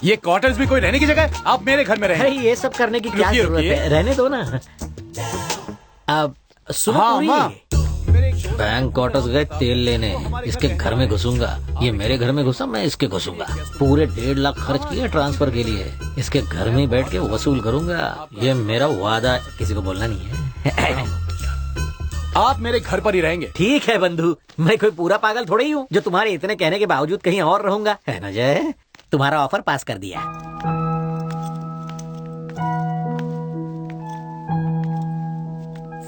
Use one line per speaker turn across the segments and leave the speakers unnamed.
ये क्वार्टर्स भी कोई रहने की जगह है? आप मेरे घर में रहे।
ये सब करने की क्या जरूरत है? रहने दो ना। अब सुनो
हाँ,
बैंक क्वार्टर्स गए तेल लेने, इसके घर में घुसूंगा। ये मेरे घर में घुसा, मैं इसके घुसूंगा। पूरे 1.5 लाख खर्च किए ट्रांसफर के लिए, इसके घर में बैठ के वसूल करूंगा। ये मेरा वादा, किसी को बोलना नहीं है।
आप मेरे घर पर ही रहेंगे।
ठीक है बंधु, मैं कोई पूरा पागल थोड़ी ही हूँ जो तुम्हारे इतने कहने के बावजूद कहीं और रहूंगा, है ना जय? तुम्हारा ऑफर पास कर दिया।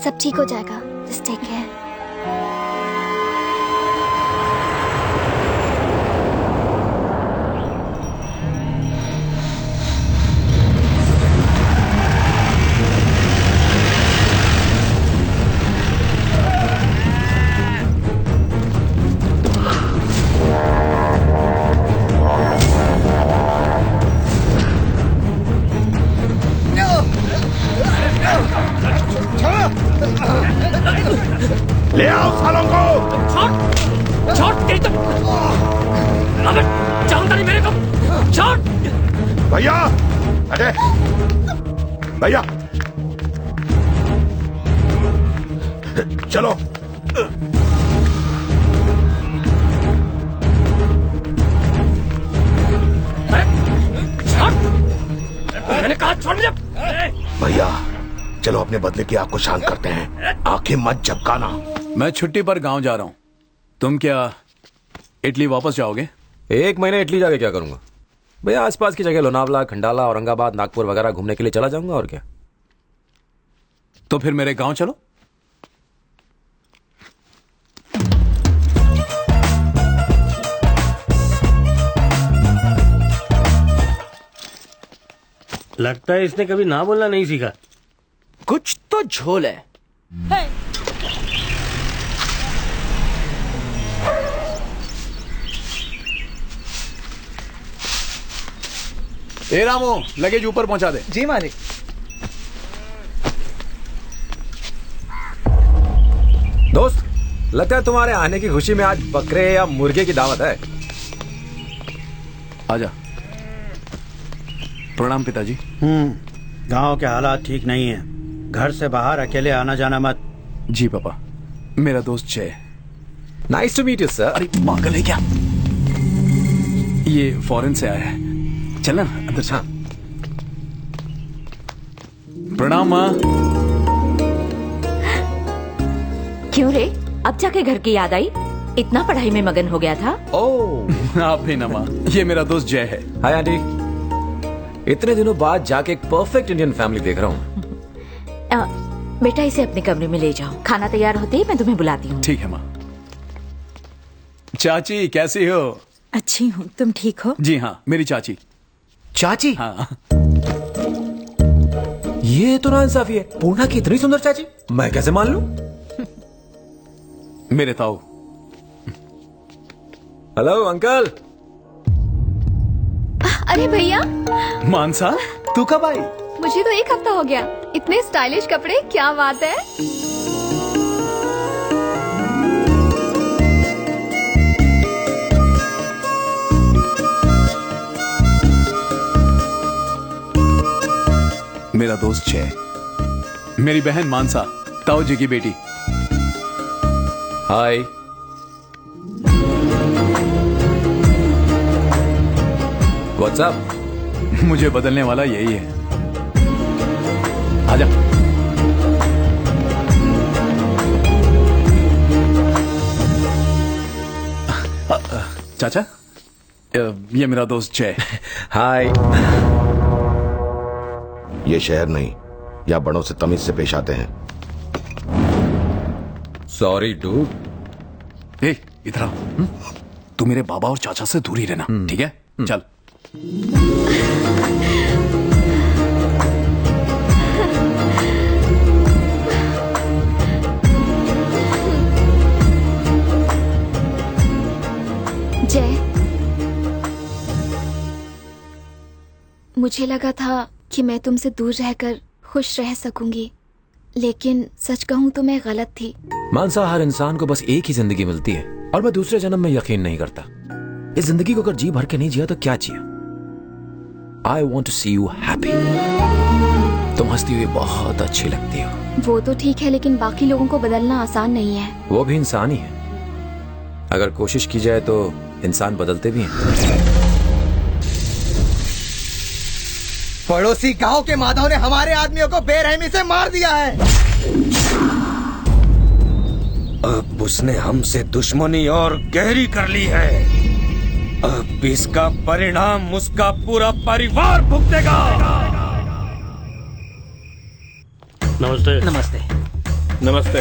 सब ठीक हो जाएगा, जस्ट टेक केयर।
ले आओ सालों को।
छोड़ तेरी तो अबे जानता नहीं मेरे को। छोड़
भैया, अरे भैया चलो।
छोड़, मैंने कहा छोड़ मुझे।
भैया चलो अपने बदले की आग को शांत करते हैं, आंखें मत झपकाना।
मैं छुट्टी पर गांव जा रहा हूँ। तुम क्या इटली वापस जाओगे?
1 महीने इटली जाके क्या करूंगा भैया? आसपास की जगह लोनावला, खंडाला, औरंगाबाद, नागपुर वगैरह घूमने के लिए चला जाऊंगा, और क्या।
तो फिर मेरे गांव चलो।
लगता है इसने कभी ना बोलना नहीं सीखा।
कुछ तो झोल है।
ए रामू, लगेज ऊपर पहुंचा दे।
जी मालिक।
दोस्त, लगता है तुम्हारे आने की खुशी में आज बकरे या मुर्गे की दावत है।
आजा। प्रणाम पिताजी।
गांव के हालात ठीक नहीं है, घर से बाहर अकेले आना जाना मत।
जी पापा, मेरा दोस्त Jay.
Nice to meet you sir.
अरे पागल है क्या? ये फॉरेन से आया है। चलना अंदर से। प्रणाम माँ।
क्यों रे, अब जाके घर की याद आई? इतना पढ़ाई में मगन हो गया था?
ओह
आप भी ना माँ, ये मेरा दोस्त जय है।
Hi aunty. इतने दिनों बाद जाके एक परफेक्ट इंडियन फैमिली देख रहा हूँ।
बेटा इसे अपने कमरे में ले जाओ, खाना तैयार होते ही मैं तुम्हें बुलाती हूँ।
ठीक है माँ। चाची कैसी हो?
अच्छी हूँ, तुम ठीक हो?
जी हाँ, मेरी चाची।
चाची?
हाँ।
ये तो नाइंसाफी है, पूर्णा की इतनी सुंदर चाची मैं कैसे मान लूं?
मेरे ताऊ।
Hello uncle.
अरे भैया,
मानसा, तू कब आई?
मुझे तो 1 हफ्ता हो गया। इतने स्टाइलिश कपड़े, क्या बात है।
मेरा दोस्त जय, मेरी बहन मानसा, ताऊ जी की बेटी।
हाय। What's up?
मुझे बदलने वाला यही है। आजा। चाचा, ये मेरा दोस्त जय।
हाय।
ये शहर नहीं, या बड़ों से तमीज से पेश आते हैं।
Sorry dude.
ए, इधर आ। तू मेरे बाबा और चाचा से दूर ही रहना, ठीक है? चल।
जय, मुझे लगा था कि मैं तुमसे दूर रहकर खुश रह सकूंगी, लेकिन सच कहूं तो मैं गलत थी।
मानसा, हर इंसान को बस एक ही जिंदगी मिलती है और मैं दूसरे जन्म में यकीन नहीं करता। इस जिंदगी को अगर जी भर के नहीं जिया तो क्या जिया? I want to see you happy. तुम हंसती हुई बहुत अच्छी लगती हो।
वो तो ठीक है, लेकिन बाकी लोगों को बदलना आसान नहीं है।
वो भी इंसान ही है, अगर कोशिश की जाए तो इंसान बदलते भी हैं।
पड़ोसी गांव के माधव ने हमारे आदमियों को बेरहमी से मार दिया है।
अब उसने हमसे दुश्मनी और गहरी कर ली है। अब इसका परिणाम उसका पूरा परिवार भुगतेगा।
नमस्ते।
नमस्ते।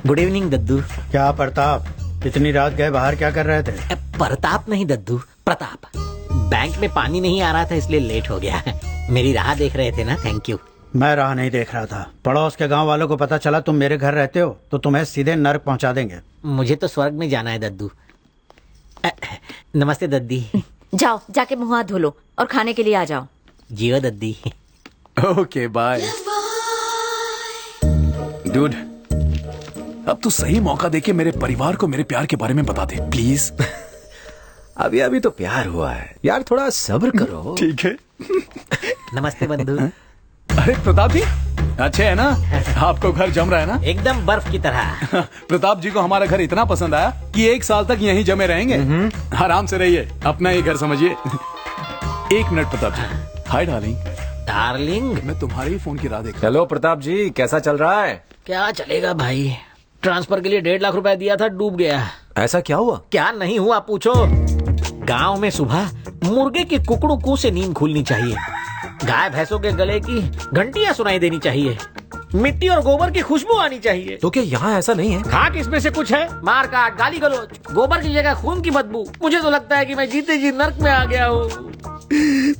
गुड इवनिंग दद्दू।
क्या प्रताप, इतनी रात गए बाहर क्या कर रहे थे?
प्रताप नहीं दद्दू, प्रताप। बैंक में पानी नहीं आ रहा था इसलिए लेट हो गया। मेरी राह देख रहे थे ना, थैंक यू।
मैं राह नहीं देख रहा था। पड़ोस के गांव वालों को पता चला तुम मेरे घर रहते हो तो तुम्हें सीधे नर्क पहुंचा देंगे।
मुझे तो स्वर्ग में जाना है दद्दू। नमस्ते दद्दी।
जाओ जाके मुंह हाथ धो लो और खाने के लिए आ जाओ।
जियो दद्दी।
Okay bye. डूड, अब तू सही मौका देके मेरे परिवार को मेरे प्यार के बारे में बता दे प्लीज।
अभी अभी तो प्यार हुआ है यार, थोड़ा सब्र करो।
ठीक है।
नमस्ते बंधु।
अरे प्रताप जी, अच्छे है ना? आपको घर जम रहा है ना?
एकदम बर्फ की तरह।
प्रताप जी को हमारा घर इतना पसंद आया कि 1 साल तक यहीं जमे रहेंगे। आराम से रहिए, अपना ही घर समझिए। 1 minute Pratap ji. Hi darling.
Darling.
मैं तुम्हारे ही फोन की राह देख रहा
हेलो प्रताप जी, कैसा चल रहा है?
क्या चलेगा भाई, ट्रांसफर के लिए 1.5 लाख रुपया दिया था, डूब गया।
ऐसा क्या हुआ?
क्या नहीं हुआ पूछो। गांव में सुबह मुर्गे की कुकड़ू कू से नींद खुलनी चाहिए, गाय भैंसों के गले की घंटियां सुनाई देनी चाहिए, मिट्टी और गोबर की खुशबू आनी चाहिए।
तो क्या यहाँ ऐसा नहीं है?
खाक इसमें से कुछ है? मार काट, गाली गलौज, गोबर की जगह खून की बदबू। मुझे तो लगता है कि मैं जीते जी नर्क में आ गया हूँ।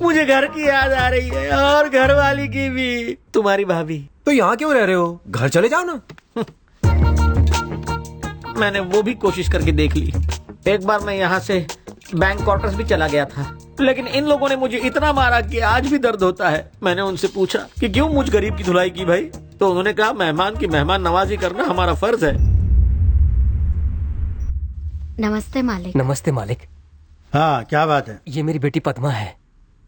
मुझे घर की याद आ रही है और घर वाली की भी, तुम्हारी भाभी।
तो यहाँ क्यों रह रहे हो? घर चले जाओ ना।
मैंने वो भी कोशिश करके देख ली। एक बार मैं यहाँ से बैंक क्वार्टर्स भी चला गया था, लेकिन इन लोगों ने मुझे इतना मारा कि आज भी दर्द होता है। मैंने उनसे पूछा कि क्यों मुझ गरीब की धुलाई की भाई, तो उन्होंने कहा मेहमान की मेहमान नवाजी करना हमारा फर्ज है।
नमस्ते मालिक।
नमस्ते मालिक।
हाँ, क्या बात है?
ये मेरी बेटी पद्मा है,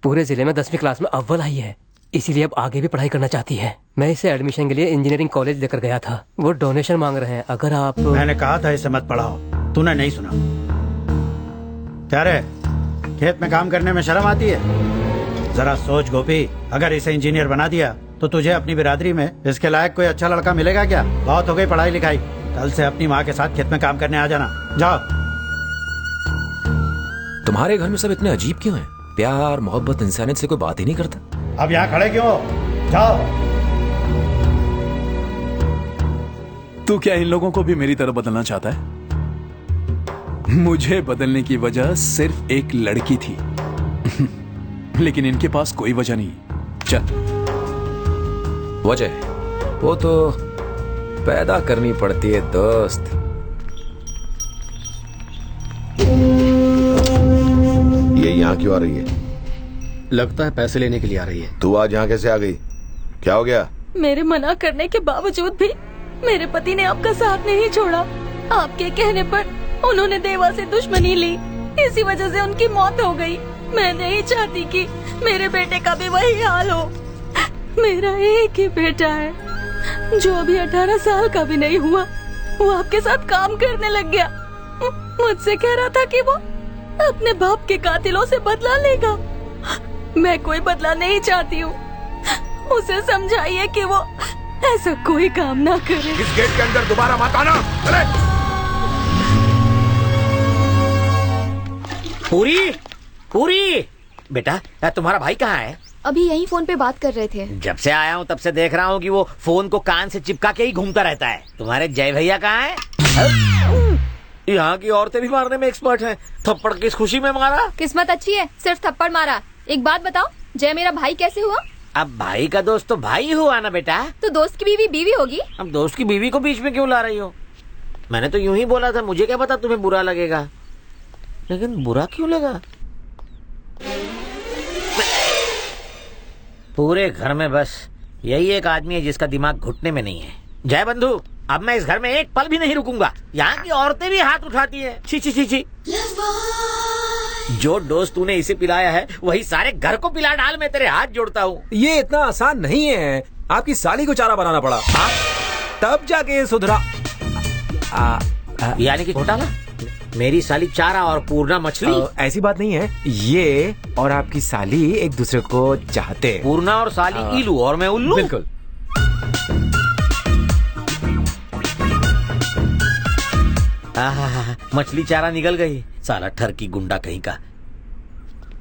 पूरे जिले में 10वीं क्लास में अव्वल आई है, इसीलिए अब आगे भी पढ़ाई करना चाहती है। मैं इसे एडमिशन के लिए इंजीनियरिंग कॉलेज लेकर गया था, वो डोनेशन मांग रहे हैं। अगर आप...
मैंने कहा था इसे मत पढ़ाओ, तूने नहीं सुना। क्या रे, खेत में काम करने में शर्म आती है? जरा सोच गोपी, अगर इसे इंजीनियर बना दिया तो तुझे अपनी बिरादरी में इसके लायक कोई अच्छा लड़का मिलेगा क्या? बहुत हो गई पढ़ाई लिखाई, कल से अपनी माँ के साथ खेत में काम करने आ जाना। जाओ।
तुम्हारे घर में सब इतने अजीब क्यों हैं? प्यार मोहब्बत इंसानियत से कोई बात ही नहीं करता।
अब यहाँ खड़े क्यों हो? जाओ।
तू क्या इन लोगों को भी मेरी तरह बदलना चाहता है? मुझे बदलने की वजह सिर्फ एक लड़की थी। लेकिन इनके पास कोई वजह नहीं। चल।
वजह वो तो पैदा करनी पड़ती है दोस्त।
ये यहाँ क्यों आ रही है?
लगता है पैसे लेने के लिए आ रही है।
तू आज यहाँ कैसे आ गई? क्या हो गया?
मेरे मना करने के बावजूद भी मेरे पति ने आपका साथ नहीं छोड़ा। आपके कहने पर उन्होंने देवा से दुश्मनी ली, इसी वजह से उनकी मौत हो गई। मैं नहीं चाहती कि मेरे बेटे का भी वही हाल हो। मेरा एक ही बेटा है जो अभी 18 साल का भी नहीं हुआ। वो आपके साथ काम करने लग गया। मुझसे कह रहा था कि वो अपने बाप के कातिलों से बदला लेगा। मैं कोई बदला नहीं चाहती हूँ। उसे समझाइए कि वो ऐसा कोई काम ना करे।
इस गेट के अंदर दोबारा मत आना। चले।
पूरी, पूरी बेटा, तुम्हारा भाई कहाँ है?
अभी यही फोन पे बात कर रहे थे।
जब से आया हूँ तब से देख रहा हूँ कि वो फोन को कान से चिपका के ही घूमता रहता है। तुम्हारे जय भैया कहाँ है? यहाँ की औरतें भी मारने में एक्सपर्ट हैं। थप्पड़ किस खुशी में मारा?
किस्मत अच्छी है, सिर्फ थप्पड़ मारा। एक बात बताओ, जय मेरा भाई कैसे हुआ?
अब भाई का दोस्त तो भाई हुआ ना बेटा।
तो दोस्त की बीवी बीवी होगी।
अब दोस्त की बीवी को बीच में क्यों ला रही हो? मैंने तो यूं ही बोला था, मुझे क्या पता तुम्हें बुरा लगेगा। लेकिन बुरा क्यों लगा? पूरे घर में बस यही एक आदमी है जिसका दिमाग घुटने में नहीं है। जय बंधु, अब मैं इस घर में एक पल भी नहीं रुकूंगा। यहाँ की औरतें भी हाथ उठाती हैं। छी छी छी छी। जो डोज तूने इसे पिलाया है वही सारे घर को पिला डाल, मैं तेरे हाथ जोड़ता हूँ।
ये इतना आसान नहीं है, आपकी साली को चारा बनाना पड़ा तब जाके ये सुधरा।
यानी कि घोटाला, मेरी साली चारा और पूर्णा मछली।
ऐसी बात नहीं है, ये और आपकी साली एक दूसरे को चाहते हैं।
पूर्णा और साली इलू और मैं उल्लू।
बिल्कुल।
मछली चारा निकल गई। साला ठरकी गुंडा कहीं का।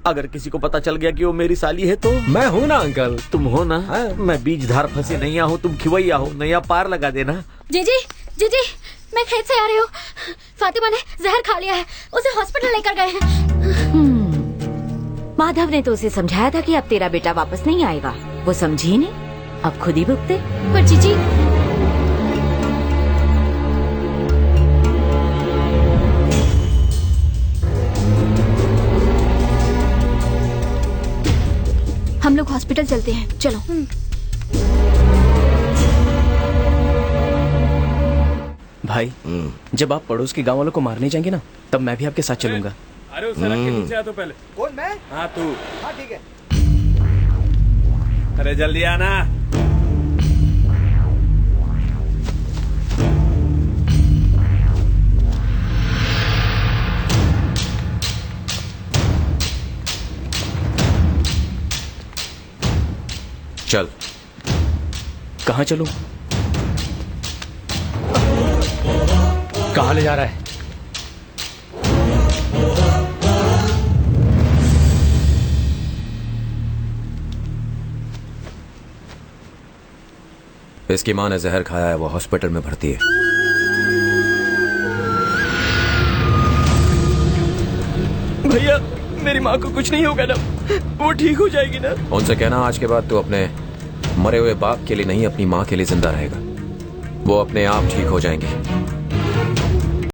अगर किसी को पता चल गया कि वो मेरी साली है तो?
मैं हूँ ना अंकल।
तुम हो ना? मैं बीज धार फंसी नैया हूँ, तुम खिवैया हो, नैया पार लगा देना।
जीजी जीजी, मैं खेत से आ रही हूँ। फातिमा ने जहर खा लिया है, उसे हॉस्पिटल लेकर गए हैं।
माधव ने तो उसे समझाया था कि अब तेरा बेटा वापस नहीं आएगा, वो समझी नहीं, अब खुद ही भुगते।
पर जीजी,
हम लोग हॉस्पिटल चलते हैं, चलो।
भाई, जब आप पड़ोस के गांव वालों को मारने जाएंगे ना, तब मैं भी आपके साथ चलूंगा।
अरे उस सड़क के नीचे आ तो पहले।
कौन, मैं?
हाँ तू।
हाँ ठीक है।
अरे जल्दी आना।
चल।
कहाँ चलूं?
कहाँ ले जा रहा है?
इसकी माँ ने जहर खाया है, वो हॉस्पिटल में भर्ती है।
भैया, मेरी माँ को कुछ नहीं होगा ना? वो ठीक हो जाएगी ना?
उनसे कहना आज के बाद तू अपने मरे हुए बाप के लिए नहीं, अपनी माँ के लिए जिंदा रहेगा। वो अपने आप ठीक हो जाएंगे।